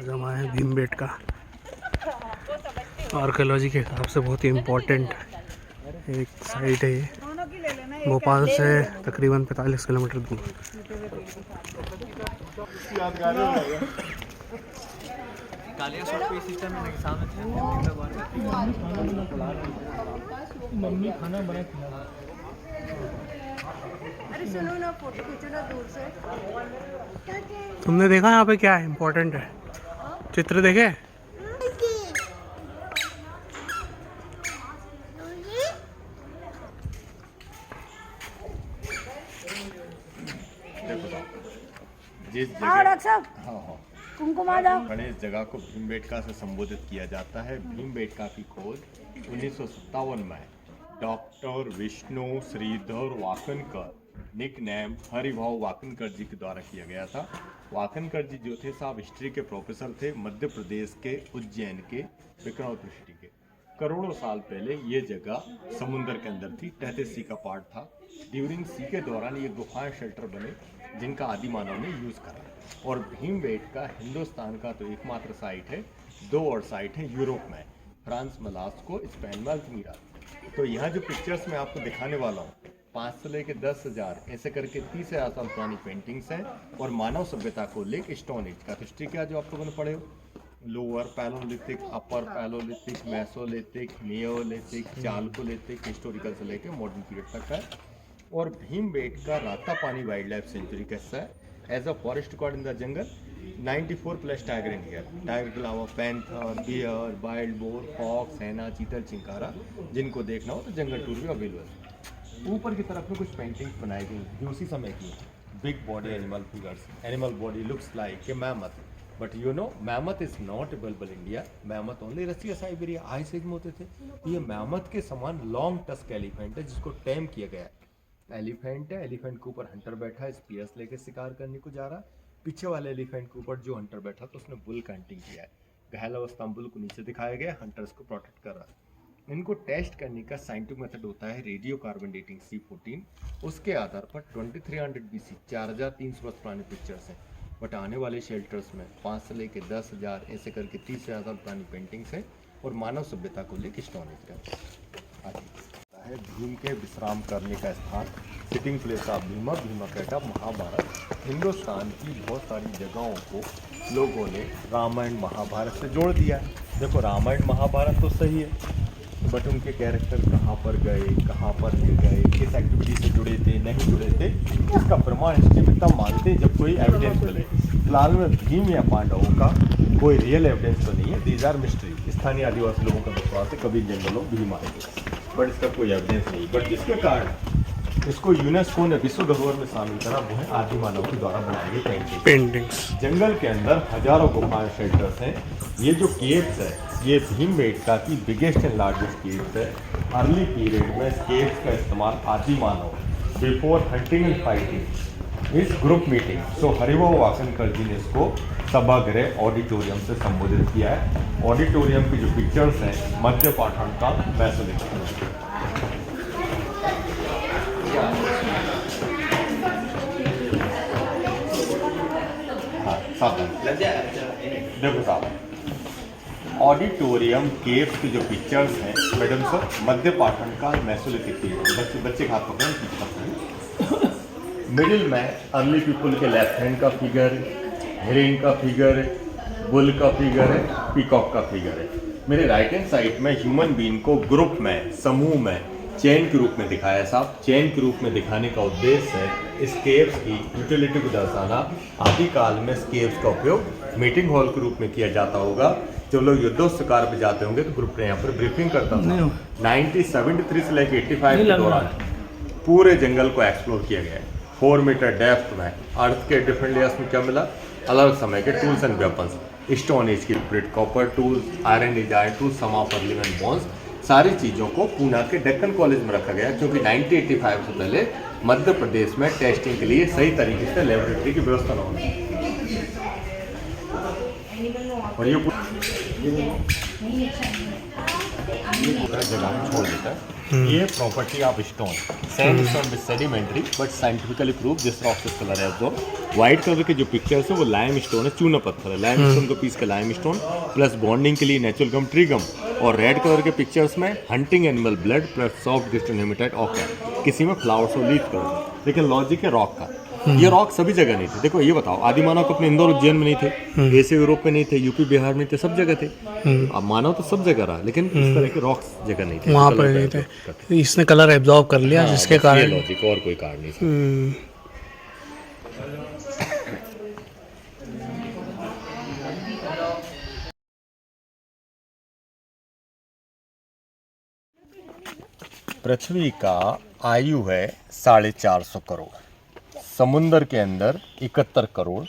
जमा है भीमबेटका आर्कियोलॉजी के हिसाब से बहुत ही इम्पोर्टेंट एक साइट है ये, भोपाल से तकरीबन 45 किलोमीटर दूर। मम्मी खाना बना अरे सुनो ना, फोटो खींचो ना दूर से। तुमने देखा यहाँ पे क्या है इम्पोर्टेंट है? चित्र देखे? जिस हाँ डॉक्टर साहब, हाँ कुमकुमा दाव। गणेश जगह को भीमबेटका से संबोधित किया जाता है। भीमबेटका की खोज 1957 में doctor Vishnu Shridhar Wakankar nick name Haribhau Wakankar ji के द्वारा किया गया था। वाकनकर जी जो थे साहब हिस्ट्री के प्रोफेसर थे, मध्य प्रदेश के उज्जैन के विक्रम दृष्टि के। करोड़ों साल पहले ये जगह समुद्र के अंदर थी, टैथिस सी का पार्ट था। ड्यूरिंग सी के दौरान ये गुफाएं शेल्टर बने जिनका आदि मानव ने यूज करा। और भीमबेटका हिंदुस्तान का तो एकमात्र साइट है, दो और साइट है यूरोप में, फ्रांस में लास्को, स्पेन में अल्तमीरा। तो यहाँ जो पिक्चर्स मैं आपको दिखाने वाला हूँ 5 से लेकर 10,000 ऐसे करके 30,000 साल पुरानी पेंटिंग्स हैं और मानव सभ्यता को लेकर स्टोन एज का हिस्ट्री क्या जो आप लोगों ने पढ़े हो, lower palaeolithic, upper palaeolithic, mesolithic, neolithic, chalcolithic, historical से लेकर मॉडर्न पीरियड तक है। और Bhimbetka Ratapani wild life sanctuary का हिस्सा है। As a forest god in the jungle 94+ tiger in here. Tiger के अलावा panther, bear, wild boar, fox, hyena, chital, chinkara, जिनको देखना हो तो जंगल टूर भी अवेलेबल है। ऊपर की तरफ में कुछ पेंटिंग्स बनाई गई जो उसी समय की। Big body animal figures, animal body looks like a mammoth, but you know mammoth is not available India. Mammoth only Russia, Siberia, ice age में होते थे। ये मैमथ के समान लॉन्ग टस्क एलिफेंट है जिसको टेम किया गया है। एलिफेंट है, एलिफेंट के ऊपर हंटर बैठा है, स्पीयर्स लेके शिकार करने को जा रहा। पीछे वाले एलिफेंट के ऊपर जो हंटर बैठा तो उसने बुल का हंटिंग किया है। घायल अवस्था में बुल को नीचे दिखाया गया, हंटर्स को प्रोटेक्ट कर रहा। इनको टेस्ट करने का साइंटिफिक मेथड होता है रेडियो कार्बन डेटिंग C14। उसके आधार पर 2300 BC 4300 वर्ष पुरानी पिक्चर्स हैं। बट आने वाले शेल्टर्स में 5 से लेकर 10,000 ऐसे करके 30,000 साल पुरानी पेंटिंग्स हैं और मानव सभ्यता को लेकर स्टोन एज का है। भीम के विश्राम करने का स्थान, sitting place of Bhima, Bhimaketa, Mahabharat. Hindustan की बहुत सारी जगहों को लोगों ने रामायण महाभारत से जोड़ दिया है। देखो रामायण महाभारत तो सही है, बट उनके कैरेक्टर कहाँ पर गए, कहाँ पर नहीं गए, किस एक्टिविटी से जुड़े थे, नहीं जुड़े थे, इसका प्रमाण हिस्ट्री में तब मानते हैं जब कोई एविडेंस मिले। फिलहाल में भीम या पांडवों का कोई रियल एविडेंस तो नहीं है, दीज आर मिस्ट्री। स्थानीय आदिवासी लोगों का विश्वास है कभी जंगलों भीम आएंगे, बट इसका कोई एविडेंस नहीं। बट जिसके कारण इसको यूनेस्को ने विश्व धरोहर में शामिल करा वो है आदि मानव के द्वारा बनाई गई पेंटिंग्स। जंगल के अंदर हजारों गुफाएं शेल्टर्स हैं। ये जो केव्स है ये भीमबेटका की बिगेस्ट एंड लार्जेस्ट केव्स है। अर्ली पीरियड में केव्स का इस्तेमाल आदि मानव बिफोर हंटिंग एंड फाइटिंग इस ग्रुप मीटिंग, सो हरिभाव वाकनकर जी ने इसको सभागृह ऑडिटोरियम से संबोधित किया है। ऑडिटोरियम की जो पिक्चर्स हैं मध्य पाषाण काल, मेसोलिथिक। देखो साहब, ऑडिटोरियम केव्स की जो पिक्चर्स हैं मैडम सर मध्य पाषाण काल, मेसोलिथिक पीरियड। बच्चे हाथ पकड़ें। मिडिल में अर्ली पीपल के लेफ्ट हैंड का फिगर, हिरन का फिगर, बुल का फिगर है, पीकॉक का फिगर है। मेरे राइट हैंड साइड में ह्यूमन बीइंग को ग्रुप में, समूह में, चेन के रूप में दिखाया साहब। चेन के रूप में दिखाने का उद्देश्य है इस केव्स की यूटिलिटी को दर्शाना। आदिकाल में इस केव्स का उपयोग मीटिंग हॉल के रूप में किया जाता होगा। जो लोग युद्धोत्सकार पे जाते होंगे तो ग्रुप ने यहाँ पर ब्रीफिंग करता था। 1973 से लेकर 85 के दौरान पूरे जंगल को एक्सप्लोर किया गया है। 4 मीटर डेप्थ में अर्थ के डिफरेंट लेयर्स में क्या मिला, अलग समय के tools and weapons, stone age की copper tools, iron age iron tools, some of early bones, सारी चीज़ों को पूना के डेक्कन कॉलेज में रखा गया क्योंकि 1985 से पहले मध्य प्रदेश में टेस्टिंग के लिए सही तरीके से लेबोरेटरी की व्यवस्था न होगी। और ये जगह में छोड़ देता है। ये property of stone, sand stone with sedimentary but scientifically prove this rock is colour absorb. White colour के जो पिक्चर्स है वो लाइम स्टोन है, चूना पत्थर है। लाइम स्टोन को पीस के लाइम स्टोन प्लस बॉन्डिंग के लिए नेचुरल गम ट्री गम, और रेड कलर के पिक्चर्स में hunting animal blood plus soft crystal hematite oxide, किसी में फ्लावर्स और लीफ कलर। लेकिन लॉजिक है रॉक का, ये रॉक सभी जगह नहीं थे। देखो ये बताओ, आदि मानव को अपने इंदौर उज्जैन में नहीं थे, एशिया यूरोप में नहीं थे, यूपी बिहार में थे, सब जगह थे। अब मानव तो सब जगह रहा, लेकिन इस तरह के रॉक्स जगह नहीं थे, वहाँ पर नहीं थे। इसने कलर एब्जॉर्ब कर लिया, जिसके कारण लॉजिक, और कोई कारण नहीं। पृथ्वी का आयु है 450 करोड़, समुंदर के अंदर 71 करोड़,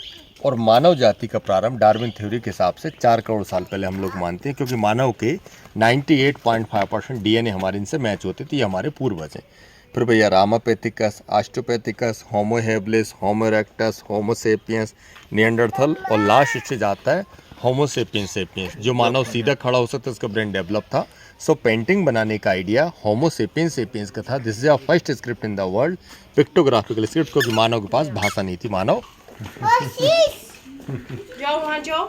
और मानव जाति का प्रारंभ डार्विन थ्योरी के हिसाब से 4 करोड़ साल पहले हम लोग मानते हैं, क्योंकि मानव के 98.5% डीएनए हमारे इनसे मैच होते थे, ये हमारे पूर्वज हैं। फिर भैया रामापेथिकस, ऑस्ट्रोपेथिकस, होमो हेबलिस, होमो इरेक्टस, होमो सेपियंस, निएंडरथल, और लास्ट इससे जाता है होमो सेपियंस सेपियंस, जो मानव सीधा खड़ा हो सकता है, उसका ब्रेन डेवलप था। सो पेंटिंग बनाने का आइडिया होमो सेपियंस सेपियंस का था। This is a first script in the world, pictographical script, क्योंकि मानव के पास भाषा नहीं थी। मानव जाओ वहाँ जाओ,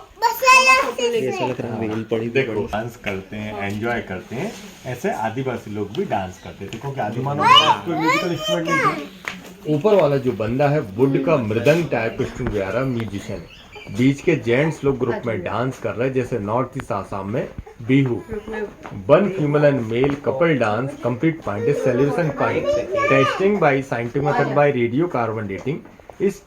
देखो डांस करते हैं, एंजॉय करते हैं, ऐसे आदिवासी लोग भी डांस करते थे, क्योंकि आदि मानव के पास कोई म्यूजिकल इंस्ट्रूमेंट नहीं था। ऊपर वाला जो बंदा है वुड का मृदंग टाइप स्ट्रिंग बजा रहा म्यूजिशियन है। बीच के जेंट्स लोग ग्रुप में डांस कर रहे हैं, जैसे नॉर्थ ईस्ट आसाम में Bihu. One female and male couple dance, complete point is celebration point, testing by scientific method by radio carbon dating is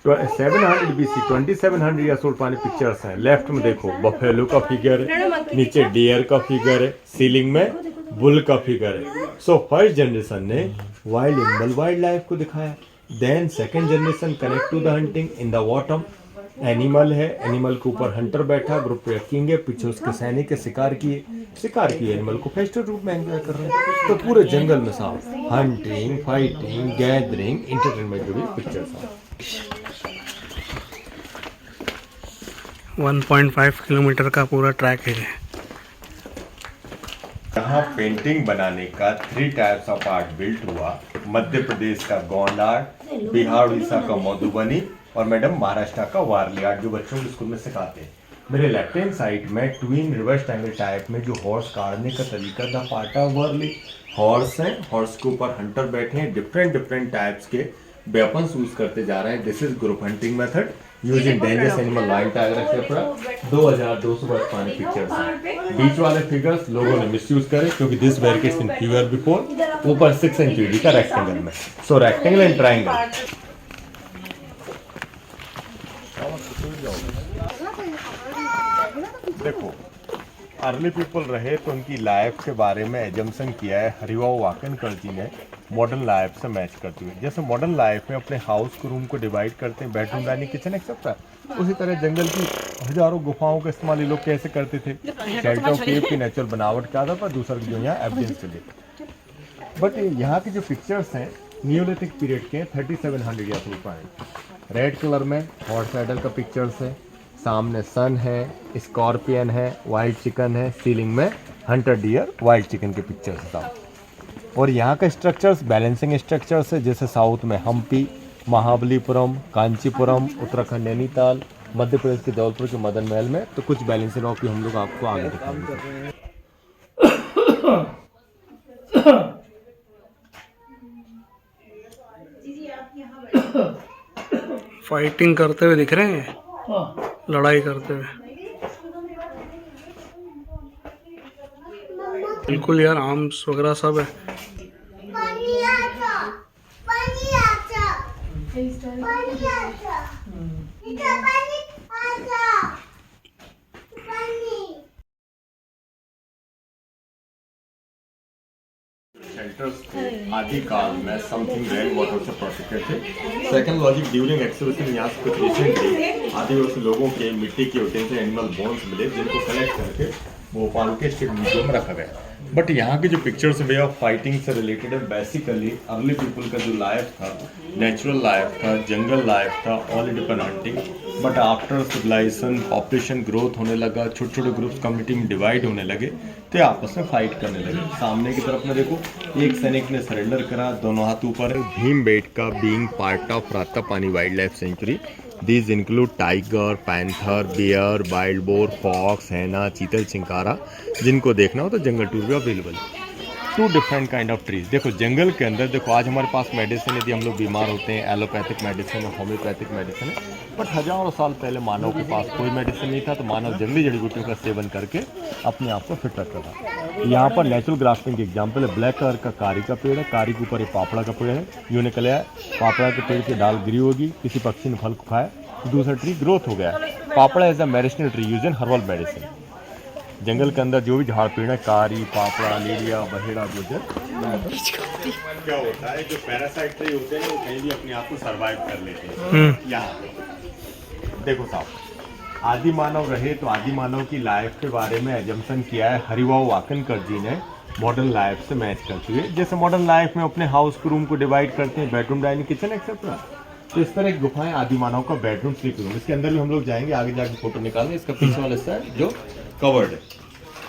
700 BC, 2700 years old पुरानी पिक्चर्स हैं। लेफ्ट में देखो बफेलो का फिगर है, नीचे डियर का फिगर है, सीलिंग में बुल का फिगर है। सो फर्स्ट जनरेशन ने वाइल्ड एनिमल वाइल्ड लाइफ को दिखाया, then second generation connect to the hunting in the bottom. Animal है, एनिमल के ऊपर हंटर बैठा, ग्रुप ट्रेकिंग है, पीछे उसके सैनिक शिकार किए एनिमल को फेस्टिवल रूप में एंजॉय कर रहे हैं। तो पूरे जंगल में साफ हंटिंग, फाइटिंग, गैदरिंग, इंटरटेनमेंट जो भी पिक्चर्स हैं। 1.5 किलोमीटर का पूरा ट्रैक है। यहाँ पेंटिंग बनाने का 3 टाइप्स ऑफ आर्ट बिल्ट हुआ। मध्य प्रदेश का गोंड आर्ट, बिहार उड़ीसा का मधुबनी, और मैडम महाराष्ट्र का वारली आर्ट, जो बच्चों को स्कूल में सिखाते हैं। मेरे लेफ्ट हैंड साइड में ट्विन रिवर्स ट्रायंगल टाइप में जो हॉर्स काटने का तरीका था, पाटा वारली हॉर्स है, हॉर्स के ऊपर हंटर बैठे हैं, डिफरेंट टाइप्स के वेपन्स यूज करते जा रहे हैं। This is group hunting method using dangerous animal lion tiger etcetera. 2200 वर्ष पुराने पिक्चर्स हैं। बीच वाले फिगर्स लोगों ने मिसयूज करे, क्योंकि this barricades in figure before. ऊपर 6 इंच का रेक्टेंगल में, सो रेक्टेंगल एंड ट्रायंगल। देखो अर्ली पीपल रहे तो उनकी लाइफ के बारे में एजम्पशन किया है हरिभाऊ वाकनकर जी ने, मॉडर्न लाइफ से मैच करती हुई। जैसे मॉडर्न लाइफ में अपने हाउस को रूम को डिवाइड करते हैं, बेडरूम, डाइनिंग, किचन एक्सेट्रा, उसी तरह जंगल की हजारों गुफाओं का इस्तेमाल ये लोग कैसे करते थे, शेल्टर ऑफ केव की नेचुरल बनावट का आधार पर, दूसरा जो यहाँ एविडेंस चले। बट यहाँ की जो पिक्चर्स हैं न्यूलिथिक पीरियड के 3700 ईयर्स ओल्ड। रेड कलर में हॉर्स आइडल का पिक्चर्स है, सामने सन है, स्कॉर्पियन है, वाइल्ड चिकन है, सीलिंग में हंटर डियर, वाइल्ड चिकन के पिक्चर्स था। और यहाँ का स्ट्रक्चर्स बैलेंसिंग स्ट्रक्चर्स है, जैसे साउथ में हम्पी, महाबलीपुरम, कांचीपुरम, उत्तराखंड नैनीताल, मध्य प्रदेश के जबलपुर के मदन महल में। तो कुछ बैलेंसिंग रॉक भी हम लोग आपको आगे दिखाएंगे। फाइटिंग करते हुए दिख रहे हैं, लड़ाई करते हुए। बिल्कुल यार, आर्म्स वगैरह सब है। शेल्टर्स थे आदि काल में, समथिंग रेन वाटर से प्रोटेक्टेड थे। सेकंड लॉजिक, ड्यूरिंग एक्सकवेशन यहाँ से रिसेंटली आदिवासी लोगों के मिट्टी के यूटेंसिल एनिमल बोन्स मिले, जिनको कलेक्ट करके भोपाल के स्टेट म्यूजियम में रखा गया। बट यहाँ की जो पिक्चर्स वे ऑफ फाइटिंग से रिलेटेड है, बेसिकली अर्ली पीपल का जो लाइफ था, नेचुरल लाइफ था, जंगल लाइफ था, all depend hunting. But after civilization, population growth होने लगा, छोटे छोटे ग्रुप्स कम्युनिटी में डिवाइड होने लगे, तो आपस में फाइट करने लगे। सामने की तरफ में देखो, एक सैनिक ने सरेंडर करा, दोनों हाथ ऊपर। Bhimbetka being part of Ratapani wild life sanctuary, These include tiger, panther, bear, wild boar, fox, hyena, chital, chinkara. जिनको देखना हो तो जंगल टूर भी अवेलेबल है। 2 डिफरेंट काइंड ऑफ ट्रीज। देखो जंगल के अंदर देखो, आज हमारे पास मेडिसिन, यदि हम लोग बीमार होते हैं, एलोपैथिक मेडिसिन है, होम्योपैथिक मेडिसिन है। बट हजारों साल पहले मानव के पास कोई मेडिसिन नहीं था, तो मानव जंगली जड़ी बूटियों का सेवन करके अपने आप को फिट रखता था। यहाँ पर नेचुरल ग्राफ्टिंग की एग्जाम्पल है। ब्लैक कलर का कारी का पेड़ है, कारी के ऊपर एक पापड़ा का पेड़ है, यूँ निकला है। पापड़ा के पेड़ की डाल गिरी होगी, किसी पक्षी ने फल को खाया, दूसरा ट्री ग्रोथ हो गया। पापड़ा is a medicinal tree use in herbal medicine. जंगल के अंदर जो भी झाड़ पेड़ है, कारी, पापड़ा, लीलिया, बहेड़ा, गुजर, क्या होता है, जो पैरासाइट ट्री होते हैं वो कहीं भी अपने आप को सरवाइव कर लेते हैं। यहाँ देखो साहब, आदि मानव रहे तो आदि मानव की लाइफ के बारे में एजम्पशन किया है हरिभाऊ वाकनकर जी ने, मॉडर्न लाइफ से मैच करते हुए। जैसे मॉडर्न लाइफ में अपने हाउस के रूम को डिवाइड करते हैं, बेडरूम, डाइनिंग, किचन एक्सेट्रा, तो इस तरह एक गुफाएं आदि मानव का बेडरूम, स्लीपिंग रूम। इसके अंदर भी हम लोग जाएंगे, आगे जाके फोटो निकालेंगे। इसका पीछे वाला हिस्सा है जो कवर्ड है।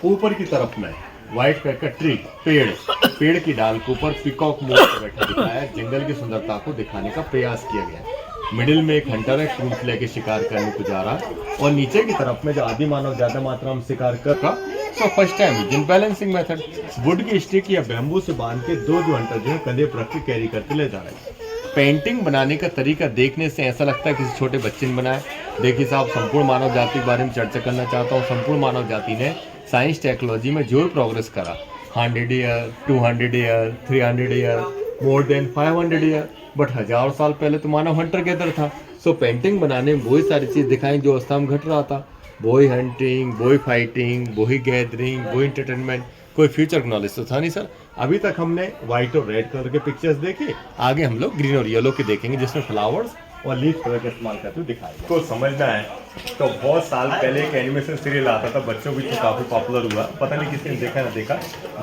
ऊपर की तरफ में व्हाइट कलर का ट्री, पेड़ की डाल के ऊपर पीकॉक मोर पर बैठा दिखाया है। जंगल की सुंदरता को दिखाने का प्रयास किया गया है। मिडिल में एक हंटर है, क्रूज लेके शिकार करने को जा रहा है, और नीचे की तरफ में जो आदि मानव ज्यादा मात्रा में शिकार कर रहा। सो फर्स्ट टाइम जिन बैलेंसिंग मेथड, वुड की स्टिक या बैम्बू से बांध के दो जो हंटर जो है कंधे पर रख के कैरी करके ले जा रहे हैं। पेंटिंग बनाने का तरीका देखने से ऐसा लगता है किसी छोटे बच्चे ने बनाया। देखिए साहब, संपूर्ण मानव जाति के बारे में चर्चा करना चाहता हूँ। संपूर्ण मानव जाति ने साइंस टेक्नोलॉजी में जो प्रोग्रेस करा, 100 year, 200 year, 300 year, more than 500 year, but हजारों साल पहले तो मानव हंटर गैदर था। सो पेंटिंग बनाने में वही सारी चीज़ दिखाई जो अवस्था में घट रहा था। वही हंटिंग, वही फाइटिंग, वही गैदरिंग, वही एंटरटेनमेंट। कोई फ्यूचर नॉलेज तो था नहीं सर। अभी तक हमने व्हाइट और रेड कलर के पिक्चर्स देखे, आगे हम लोग ग्रीन और येलो के देखेंगे, जिसमें फ्लावर्स और लीफ कलर का इस्तेमाल करते हुए दिखाएंगे। तो समझना है तो बहुत साल पहले एक एनिमेशन सीरियल आता था, बच्चों की तो काफी पॉपुलर हुआ, पता नहीं किसने देखा ना देखा,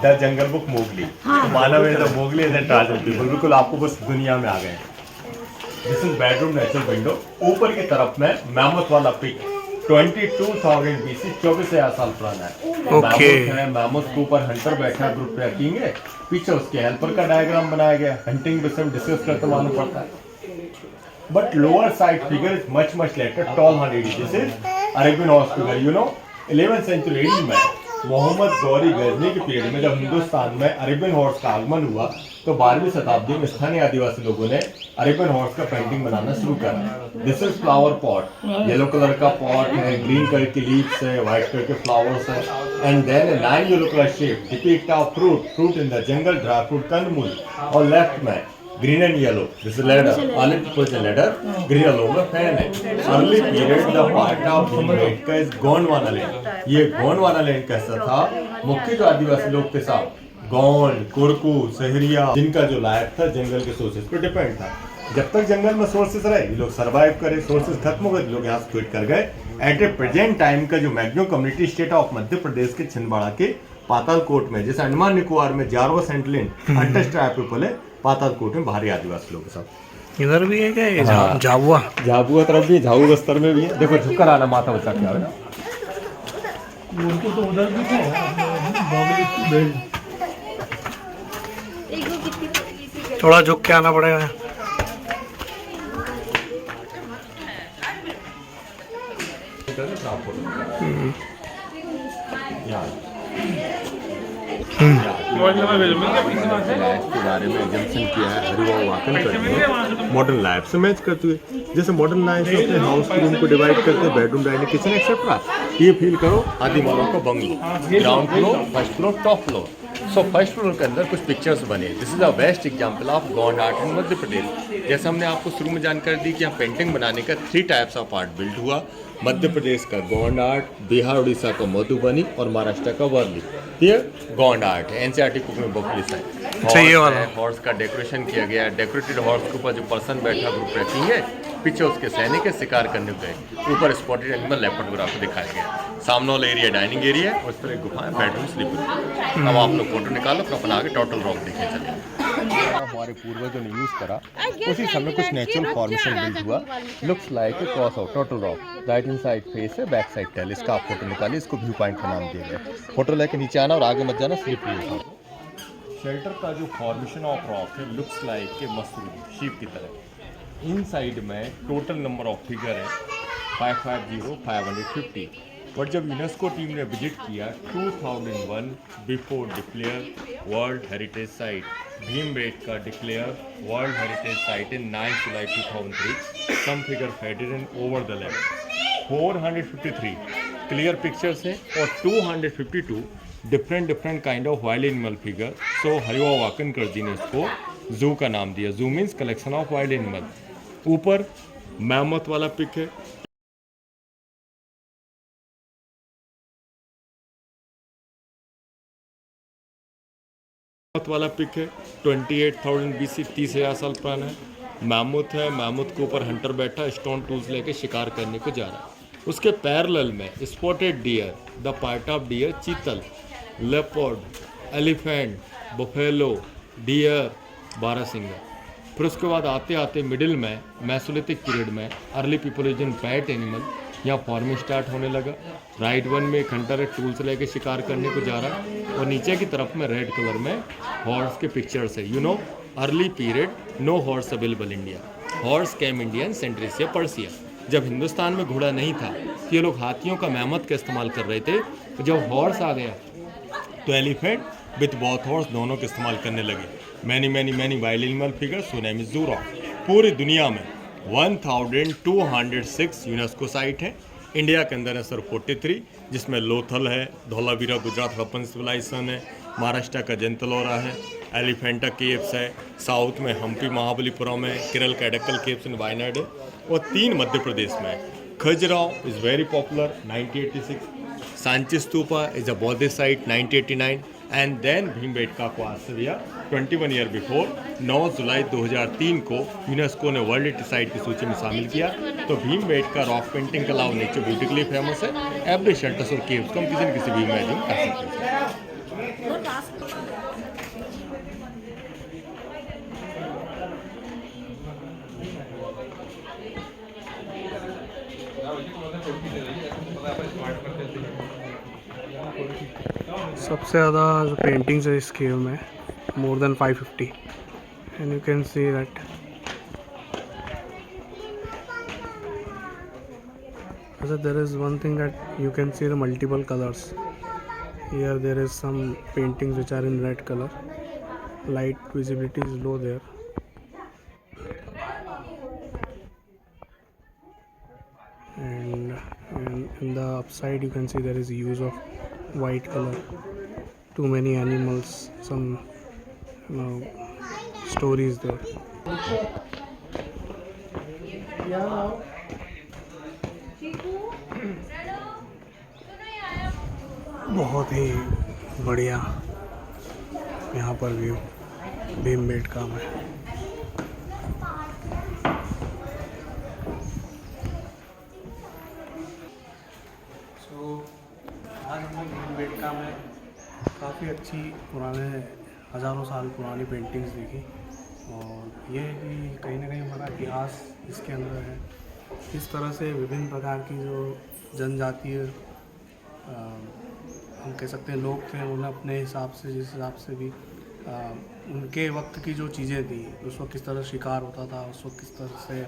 द जंगल बुक मोगली। तो मानव है Mowgli as an tribal people, बिल्कुल आपको बस दुनिया में आ गए। This is bedroom natural window. ऊपर की तरफ में मैमथ वाला पिक 22,000 BC, 24,000 साल पुराना है। मैमथ के ऊपर हंटर बैठा, ग्रुप ट्रैकिंग है, पीछे उसके हेल्पर का डायग्राम बनाया गया। हंटिंग विषय में डिस्कस करते मालूम पड़ता है। But lower side figure is much later, tall 180। This is Arabian horse figure. You know 11th century में मोहम्मद गौरी गजनी के पीरियड में जब हिंदुस्तान में अरेबियन हॉर्स का आगमन हुआ, तो 12वीं शताब्दी में स्थानीय आदिवासी लोगों ने अरेबियन हॉर्स का पेंटिंग बनाना शुरू करा। This is flower pot, yellow colour का पॉट है, ग्रीन कलर की लीव्स है, व्हाइट कलर के फ्लावर्स है, and then 9 yellow colour shape depict of fruit in the jungle, dry fruit, कंदमूल, और लेफ्ट में green and yellow, this is ladder, olive poison ladder, green yellow में fan है। Early period the part of Bhimbetka is Gondwana land. ये Gondwana land कैसा था, मुख्य जो आदिवासी लोग थे साहब, गोंड, कुड़कू, सहरिया, जिनका जो लाइफ था जंगल के सोर्सेज पर डिपेंड था। जब तक जंगल में सोर्सेज रहे, ये लोग सर्वाइव करे, सोर्सेज खत्म हो गए, लोग यहाँ से क्विट कर गए। एट ए प्रेजेंट टाइम का जो maximum community state of Madhya Pradesh के छिंदवाड़ा के पातालकोट में, जैसे अंडमान निकोबार में जारवा सेंटलिन अनटच्ड ट्राइब पीपल है, पातालकोट में बाहरी आदिवासी लोग सब। इधर भी है क्या ये? झाबुआ तरफ भी, झाबू बस्तर में भी है। देखो झुककर आना, माथा बचा के आवे ना। उनको तो उधर भी थोड़ा झुक के आना पड़ेगा। के बारे में एग्जाम्पशन किया है हरिभाऊ वाकनकर ने, मॉडर्न लाइफ से मैच करते हुए। जैसे मॉडर्न लाइफ में अपने हाउस के रूम को डिवाइड करते हैं, बेडरूम, डाइनिंग, किचन एक्सेट्रा। ये फील करो आदि मानव का bungalow, ground floor, first floor, top floor. So first floor के अंदर कुछ पिक्चर्स बने। This is a best example of Gond art in Madhya Pradesh. जैसे हमने आपको शुरू में जानकारी दी कि यहाँ पेंटिंग बनाने का 3 टाइप्स ऑफ आर्ट बिल्ड हुआ। मध्य प्रदेश का गॉन्ड आर्ट, बिहार उड़ीसा का मधुबनी, और महाराष्ट्र का वर्ली। ये गॉन्ड आर्ट है, एनसीईआरटी बुक में बुक लिस्ट है। हॉर्स का डेकोरेशन किया गया है। डेकोरेटेड हॉर्स के ऊपर जो पर्सन बैठा, ग्रुप ट्रैकिंग है, पीछे उसके सैनिक शिकार करने गए। ऊपर स्पॉटेड एनिमल लेपर्ड वगैरह को दिखाया गया। सामने वाला एरिया डाइनिंग एरिया है और इस तरह एक गुफा है, बेडरूम स्लीपर। अब आप लोग फोटो निकालो फिर अपन आगे टोटल रॉक देखने चले। हमारे पूर्वजों ने यूज करा उसी समय कुछ नेचुरल फॉर्मेशन बिल्ड हुआ। Looks like A cross of total rock. Right in side face है, बैक साइड टेल। इसका आप फोटो निकालिए, इसको व्यू पॉइंट का नाम दिया गया। फोटो लेके नीचे आना और आगे मत जाना, स्लिप होगा। शेल्टर का जो फॉर्मेशन ऑफ रॉक है लुक्स लाइक के मशरूम शीप की तरह। इन साइड में टोटल नंबर ऑफ फिगर है 550 550। बट जब यूनेस्को टीम ने विजिट किया 2001 before declare world heritage site, Bhimbetka declare world heritage site in 9 July 2003। Some figure faded in over the left. 453 clear pictures है और 252 different kind of wild animal figure. So Haribhau Wakankar ji ने इसको zoo का नाम दिया। Zoo means collection of wild animal. ऊपर mammoth वाला pic है, वाला पिक है 28,000 BC, 30,000 साल पुराना है। मैमथ है, मैमथ के ऊपर हंटर बैठा स्टोन टूल्स लेके शिकार करने को जा रहा है। उसके पैरेलल में spotted deer, the part of dear, चीतल, लेपर्ड, एलिफेंट, बफेलो, डियर, बारहसिंगा। फिर उसके बाद आते आते मिडिल में मेसोलिथिक पीरियड में अर्ली पीपलोजन पैट एनिमल यहाँ फॉर्म स्टार्ट होने लगा। राइट वन में एक हंटर टूल्स लेके शिकार करने को जा रहा है और नीचे की तरफ में रेड कलर में हॉर्स के पिक्चर्स है। You know early period, no horse available India. Horse came Indian sentry से पर्सिया। जब हिंदुस्तान में घोड़ा नहीं था तो ये लोग हाथियों का मैमथ का इस्तेमाल कर रहे थे। तो जब हॉर्स आ गया तो एलिफेंट विथ बोथ हॉर्स दोनों के इस्तेमाल करने लगे। Many wild animal figure, so name is जू रॉक। पूरी दुनिया में 1206 यूनेस्को साइट है। इंडिया के अंदर है सर 43, जिसमें लोथल है, धौलावीरा गुजरात हड़प्पन सिविलाइजेशन है, महाराष्ट्र का जंतलौरा है, एलिफेंटा केव्स है, साउथ में हम्पी महाबलीपुरम है, केरल का एडक्कल केव्स इन वायनाड है और 3 मध्य प्रदेश में है। Khajuraho is very popular 1986, Sanchi stupa is a Buddhist site 1989 and then Bhimbetka को आश्चर्य 21 ईयर बिफोर 9 जुलाई 2003 को यूनेस्को ने वर्ल्ड हेरिटेज साइट की सूची में शामिल किया। तो भीमबेटका रॉक पेंटिंग का अलावा नेचर ब्यूटी के लिए फेमस है। एवरी शेल्टर्स और केव्स को हम किसी न किसी भी इमेजिन कर सकते हैं। सबसे ज़्यादा जो पेंटिंग्स है इस केव में, more than 550, and you can see that there is one thing that you can see the multiple colors. Here there is some paintings which are in red color. Light visibility is low there. And in the upside you can see there is use of white color. Too many animals, some stories there. बहुत ही बढ़िया यहाँ पर view Bhimbetka में। आज हमने भीमबेटका में काफ़ी अच्छी पुराने हज़ारों साल पुरानी पेंटिंग्स देखी और ये कि कहीं ना कहीं हमारा इतिहास इसके अंदर है। इस तरह से विभिन्न प्रकार की जो जनजातीय हम कह सकते हैं लोग थे, उन्होंने अपने हिसाब से जिस हिसाब से भी उनके वक्त की जो चीज़ें थी, उस वक्त किस तरह शिकार होता था, उस वक्त किस तरह से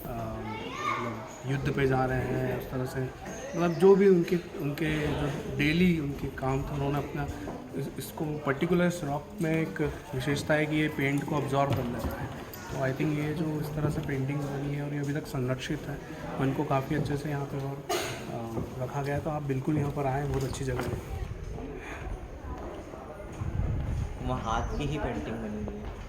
मतलब युद्ध पे जा रहे हैं, उस तरह से मतलब जो भी उनके जो डेली उनके काम थे, उन्होंने अपना इसको पर्टिकुलर इस रॉक में एक विशेषता है कि ये पेंट को अब्जॉर्ब कर लेता है। तो आई थिंक ये जो इस तरह से पेंटिंग्स बनी है और ये अभी तक संरक्षित है, इनको काफ़ी अच्छे से यहाँ पे और रखा गया है। तो आप बिल्कुल यहाँ पर आएँ, बहुत अच्छी जगह है। वहाँ हाथ की ही पेंटिंग बनी हुई है।